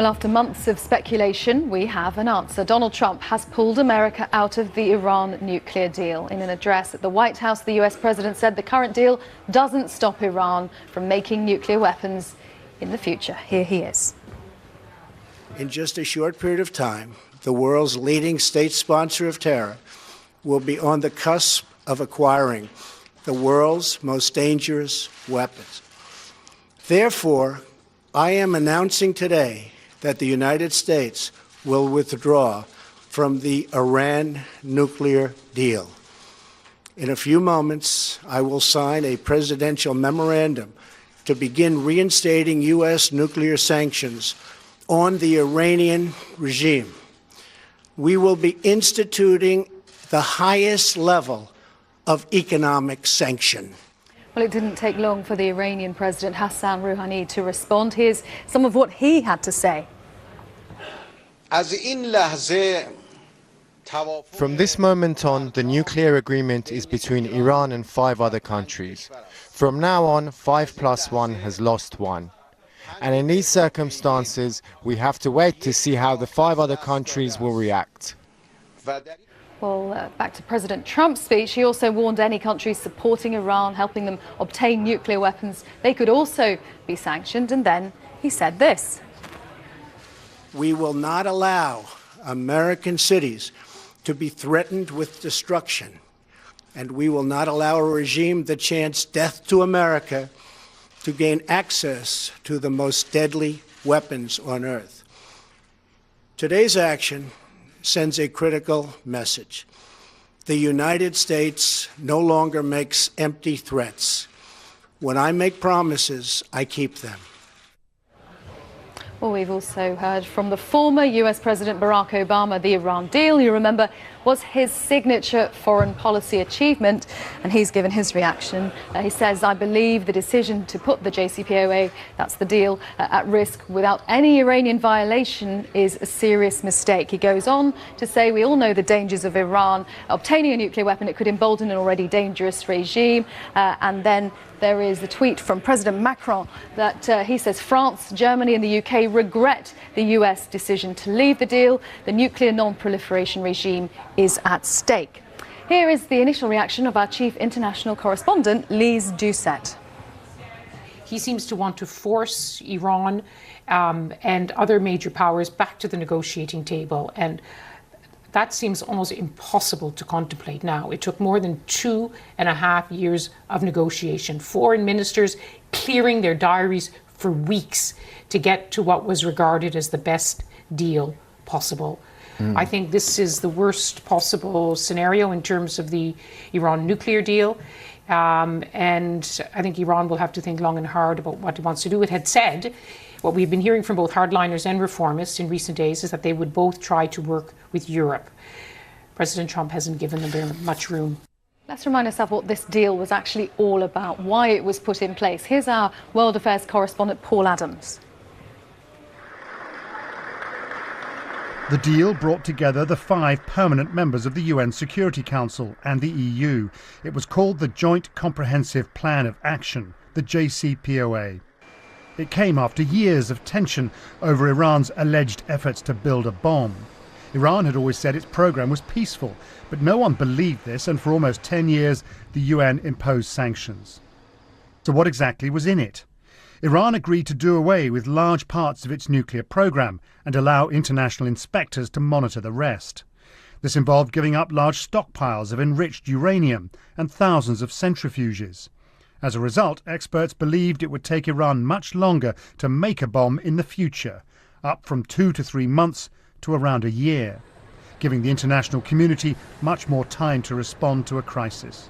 Well, after months of speculation, we have an answer. Donald Trump has pulled America out of the Iran nuclear deal. In an address at the White House, the US president said the current deal doesn't stop Iran from making nuclear weapons in the future. Here he is. In just a short period of time, the world's leading state sponsor of terror will be on the cusp of acquiring the world's most dangerous weapons. Therefore, I am announcing today that the United States will withdraw from the Iran nuclear deal. In a few moments, I will sign a presidential memorandum to begin reinstating U.S. nuclear sanctions on the Iranian regime. We will be instituting the highest level of economic sanction. Well, it didn't take long for the Iranian President Hassan Rouhani to respond. Here's some of what he had to say. From this moment on, the nuclear agreement is between Iran and 5 other countries. From now on, 5 + 1 has lost 1. And in these circumstances, we have to wait to see how the 5 other countries will react. Well, back to President Trump's speech, he also warned any countries supporting Iran, helping them obtain nuclear weapons, they could also be sanctioned. And then he said this. We will not allow American cities to be threatened with destruction, and we will not allow a regime that chants death to America to gain access to the most deadly weapons on earth. Today's action sends a critical message. The United States no longer makes empty threats. When I make promises, I keep them. Well, we've also heard from the former US President Barack Obama. The Iran deal, you remember, was his signature foreign policy achievement, and he's given his reaction. He says, I believe the decision to put the JCPOA, that's the deal, at risk without any Iranian violation is a serious mistake. He goes on to say, we all know the dangers of Iran obtaining a nuclear weapon. It could embolden an already dangerous regime. And then there is a tweet from President Macron that he says France, Germany and the UK regret the US decision to leave the deal. The nuclear non-proliferation regime is at stake. Here is the initial reaction of our chief international correspondent, Lise Doucette. He seems to want to force Iran and other major powers back to the negotiating table, and that seems almost impossible to contemplate now. It took more than 2.5 years of negotiation, foreign ministers clearing their diaries for weeks to get to what was regarded as the best deal possible. I think this is the worst possible scenario in terms of the Iran nuclear deal. And I think Iran will have to think long and hard about what it wants to do. It had said, what we've been hearing from both hardliners and reformists in recent days is that they would both try to work with Europe. President Trump hasn't given them very much room. Let's remind ourselves what this deal was actually all about, why it was put in place. Here's our World Affairs correspondent, Paul Adams. The deal brought together the 5 permanent members of the UN Security Council and the EU. It was called the Joint Comprehensive Plan of Action, the JCPOA. It came after years of tension over Iran's alleged efforts to build a bomb. Iran had always said its program was peaceful, but no one believed this, and for almost 10 years the UN imposed sanctions. So what exactly was in it? Iran agreed to do away with large parts of its nuclear program and allow international inspectors to monitor the rest. This involved giving up large stockpiles of enriched uranium and thousands of centrifuges. As a result, experts believed it would take Iran much longer to make a bomb in the future, up from 2 to 3 months to around a year, giving the international community much more time to respond to a crisis.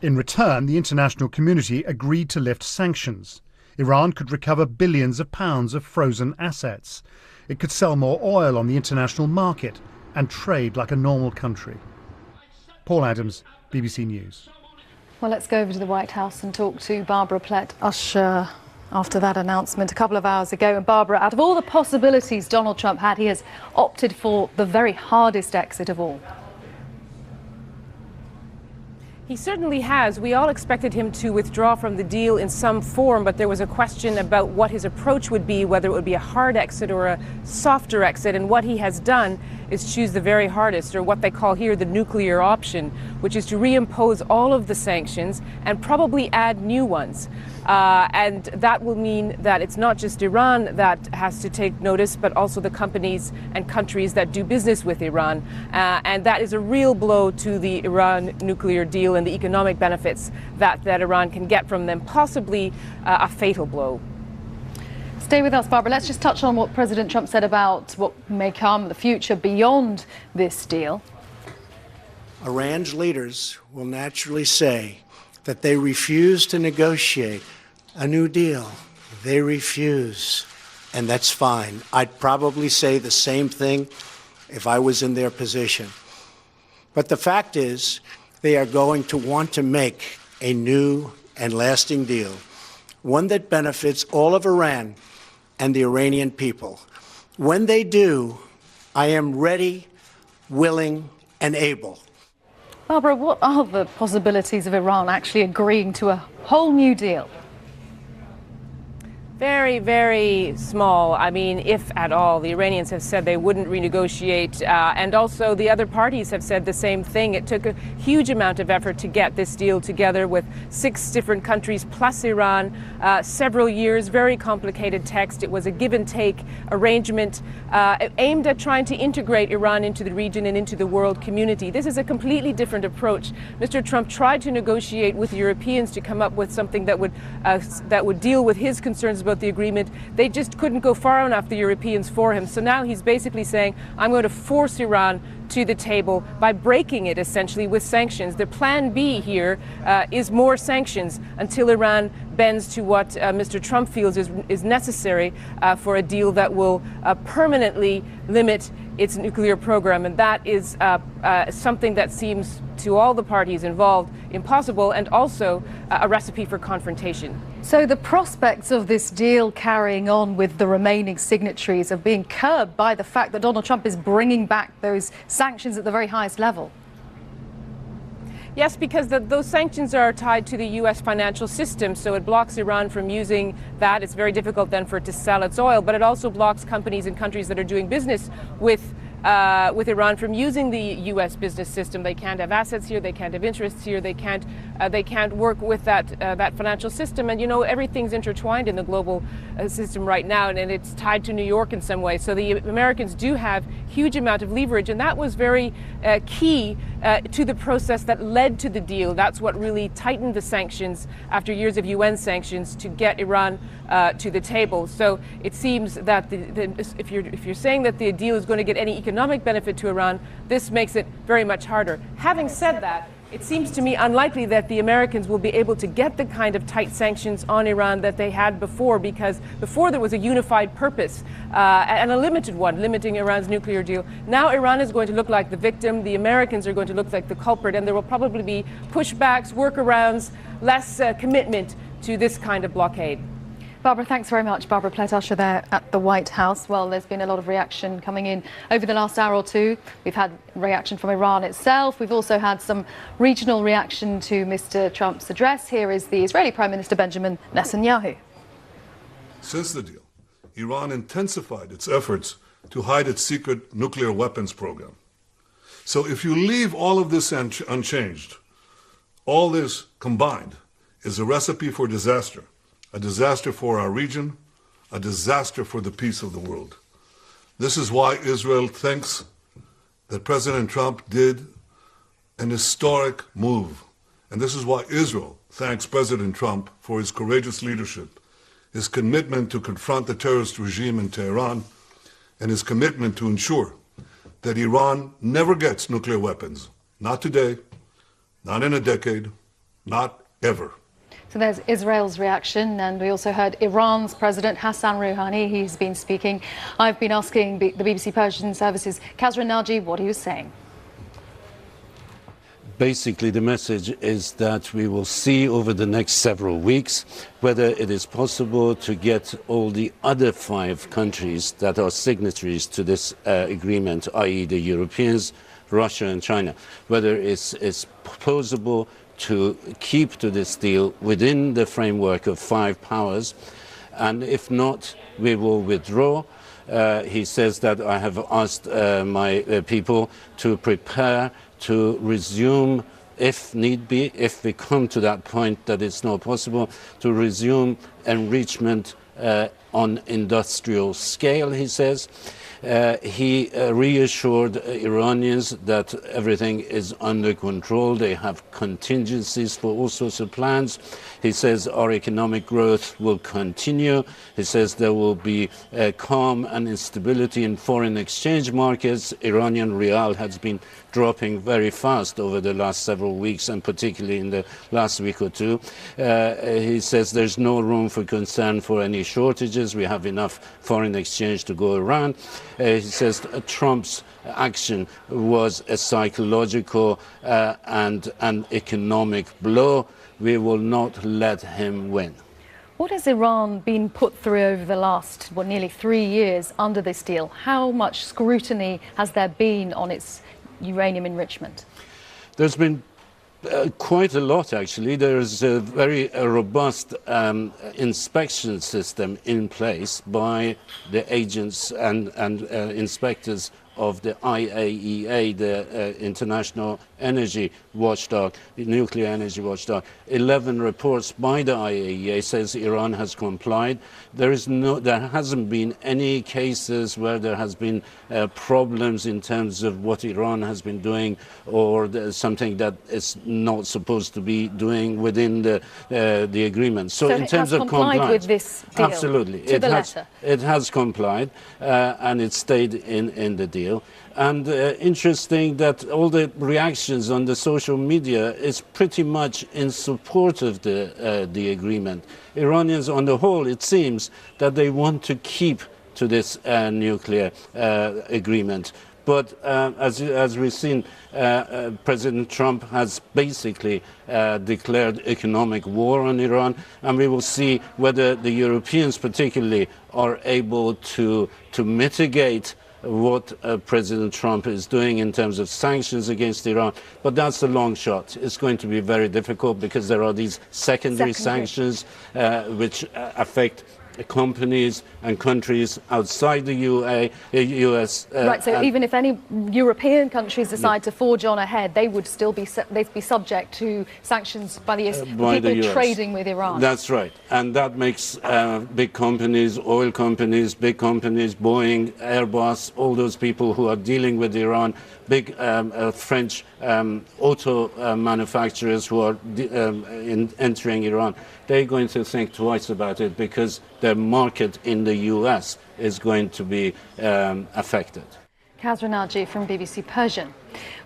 In return, the international community agreed to lift sanctions. Iran could recover billions of pounds of frozen assets. It could sell more oil on the international market and trade like a normal country. Paul Adams, BBC News. Well, let's go over to the White House and talk to Barbara Plett-Usher after that announcement a couple of hours ago. And Barbara, out of all the possibilities Donald Trump had, he has opted for the very hardest exit of all. He certainly has. We all expected him to withdraw from the deal in some form, but there was a question about what his approach would be, whether it would be a hard exit or a softer exit. And what he has done is choose the very hardest, or what they call here the nuclear option, which is to reimpose all of the sanctions and probably add new ones. And that will mean that it's not just Iran that has to take notice, but also the companies and countries that do business with Iran. And that is a real blow to the Iran nuclear deal and the economic benefits that Iran can get from them, possibly a fatal blow. Stay with us, Barbara. Let's just touch on what President Trump said about what may come in the future beyond this deal. Iran's leaders will naturally say that they refuse to negotiate a new deal. They refuse, and that's fine. I'd probably say the same thing if I was in their position. But the fact is, they are going to want to make a new and lasting deal, one that benefits all of Iran and the Iranian people. When they do, I am ready, willing, and able. Barbara, what are the possibilities of Iran actually agreeing to a whole new deal? Very, very small. I mean, if at all. The Iranians have said they wouldn't renegotiate, and also the other parties have said the same thing. It took a huge amount of effort to get this deal together with 6 different countries plus Iran, several years, very complicated text. It was a give and take arrangement aimed at trying to integrate Iran into the region and into the world community. This is a completely different approach. Mr. Trump tried to negotiate with Europeans to come up with something that would deal with his concerns about the agreement. They just couldn't go far enough, the Europeans, for him. So now he's basically saying, I'm going to force Iran to the table by breaking it essentially with sanctions. The plan B here is more sanctions until Iran bends to what Mr. Trump feels is necessary for a deal that will permanently limit its nuclear program. And that is something that seems to all the parties involved impossible, and also a recipe for confrontation. So the prospects of this deal carrying on with the remaining signatories are being curbed by the fact that Donald Trump is bringing back those sanctions at the very highest level. Yes, because those sanctions are tied to the U.S. financial system, so it blocks Iran from using that. It's very difficult then for it to sell its oil, but it also blocks companies and countries that are doing business with Iran from using the U.S. business system. They can't have assets here, they can't have interests here, they can't work with that financial system. And you know, everything's intertwined in the global system right now, and it's tied to New York in some way. So the Americans do have huge amount of leverage, and that was very key to the process that led to the deal. That's what really tightened the sanctions after years of UN sanctions to get Iran to the table. So it seems that if you're saying that the deal is going to get any economic benefit to Iran, this makes it very much harder. Having said that, it seems to me unlikely that the Americans will be able to get the kind of tight sanctions on Iran that they had before, because before there was a unified purpose and a limited one, limiting Iran's nuclear deal. Now Iran is going to look like the victim, the Americans are going to look like the culprit, and there will probably be pushbacks, workarounds, less commitment to this kind of blockade. Barbara, thanks very much. Barbara Pletasher there at the White House. Well, there's been a lot of reaction coming in over the last hour or two. We've had reaction from Iran itself. We've also had some regional reaction to Mr. Trump's address. Here is the Israeli Prime Minister Benjamin Netanyahu. Since the deal, Iran intensified its efforts to hide its secret nuclear weapons program. So if you leave all of this unchanged, all this combined is a recipe for disaster. A disaster for our region, a disaster for the peace of the world. This is why Israel thinks that President Trump did an historic move. And this is why Israel thanks President Trump for his courageous leadership, his commitment to confront the terrorist regime in Tehran, and his commitment to ensure that Iran never gets nuclear weapons. Not today, not in a decade, not ever. So there's Israel's reaction, and we also heard Iran's President Hassan Rouhani. He's been speaking. I've been asking the BBC Persian Service's Kazrin Naji what he was saying. Basically, the message is that we will see over the next several weeks whether it is possible to get all the other 5 countries that are signatories to this agreement, i.e. the Europeans, Russia and China, whether it's possible to keep to this deal within the framework of 5 powers, and if not, we will withdraw. He says that I have asked my people to prepare to resume, if need be, if we come to that point that it's not possible, to resume enrichment on industrial scale, he says. He reassured Iranians that everything is under control. They have contingencies for all sorts of plans. He says our economic growth will continue. He says there will be calm and instability in foreign exchange markets. Iranian rial has been dropping very fast over the last several weeks, and particularly in the last week or two. He says there's no room for concern for any shortages. We have enough foreign exchange to go around. He says Trump's action was a psychological and an economic blow. We will not let him win. What has Iran been put through over the last, nearly 3 years under this deal? How much scrutiny has there been on its uranium enrichment? There's been quite a lot, actually. There's a very robust inspection system in place by the agents and inspectors of the IAEA, the International Energy Watchdog, the Nuclear Energy Watchdog. 11 reports by the IAEA says Iran has complied. There hasn't been any cases where there has been problems in terms of what Iran has been doing, or something that is not supposed to be doing within the agreement. So in terms of compliance, with this deal, absolutely, it has complied, and it stayed in the deal. And interesting that all the reactions on the social media is pretty much in support of the agreement. Iranians on the whole, it seems that they want to keep to this nuclear agreement. But as we've seen, President Trump has basically declared economic war on Iran, and we will see whether the Europeans particularly are able to mitigate what President Trump is doing in terms of sanctions against Iran. But that's a long shot. It's going to be very difficult because there are these secondary sanctions which affect companies and countries outside the US. Right, so even if any European countries decide to forge on ahead, they would still be subject to sanctions by the US, by people the US. Trading with Iran. That's right. And that makes big companies, oil companies, big companies, Boeing, Airbus, all those people who are dealing with Iran, big French auto manufacturers who are entering Iran, they're going to think twice about it because their market in the US is going to be affected. Kazra Naji from BBC Persian.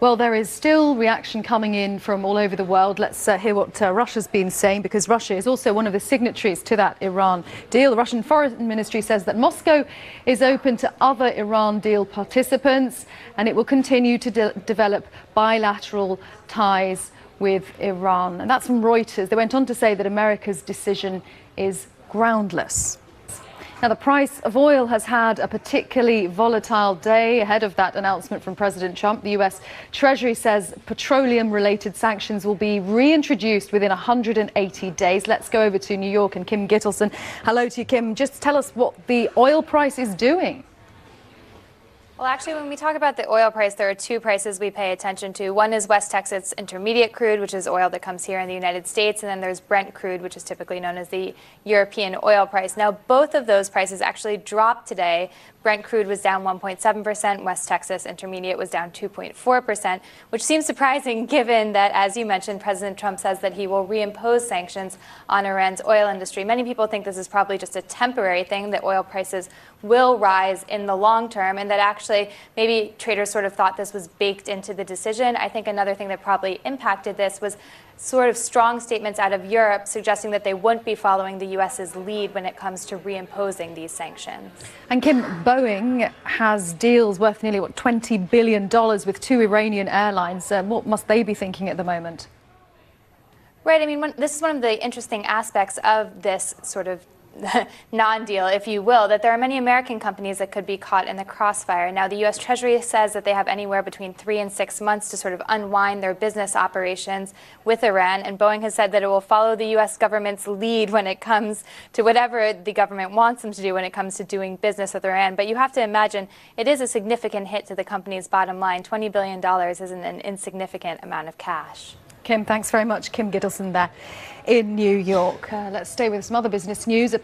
Well, there is still reaction coming in from all over the world. Let's hear what Russia's been saying, because Russia is also one of the signatories to that Iran deal. The Russian Foreign Ministry says that Moscow is open to other Iran deal participants, and it will continue to develop bilateral ties with Iran. And that's from Reuters. They went on to say that America's decision is groundless. Now, the price of oil has had a particularly volatile day ahead of that announcement from President Trump. The US Treasury says petroleum-related sanctions will be reintroduced within 180 days. Let's go over to New York and Kim Gittleson. Hello to you, Kim. Just tell us what the oil price is doing. Well, actually, when we talk about the oil price, there are two prices we pay attention to. One is West Texas Intermediate crude, which is oil that comes here in the United States. And then there's Brent crude, which is typically known as the European oil price. Now, both of those prices actually dropped today. Brent crude was down 1.7%. West Texas Intermediate was down 2.4%, which seems surprising given that, as you mentioned, President Trump says that he will reimpose sanctions on Iran's oil industry. Many people think this is probably just a temporary thing, that oil prices will rise in the long term, and that actually maybe traders sort of thought this was baked into the decision. I think another thing that probably impacted this was sort of strong statements out of Europe suggesting that they wouldn't be following the US's lead when it comes to reimposing these sanctions. And Kim, Boeing has deals worth nearly, $20 billion with 2 Iranian airlines. What must they be thinking at the moment? Right. I mean, this is one of the interesting aspects of this sort of non-deal, if you will, that there are many American companies that could be caught in the crossfire. Now, the U.S. Treasury says that they have anywhere between 3 and 6 months to sort of unwind their business operations with Iran, and Boeing has said that it will follow the U.S. government's lead when it comes to whatever the government wants them to do when it comes to doing business with Iran. But you have to imagine it is a significant hit to the company's bottom line. $20 billion isn't an insignificant amount of cash. Kim, thanks very much. Kim Gittleson there in New York. Let's stay with some other business news.